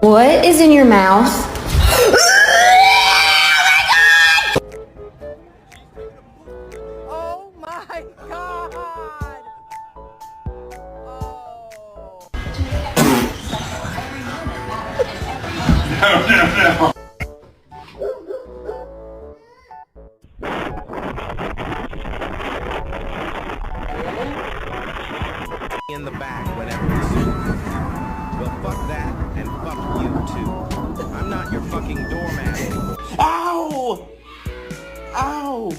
What is in your mouth? Oh my god! No. In the back whenever it's suitable. Well, fuck that, and fuck you too. I'm not your fucking doormat anymore. Ow! Ow!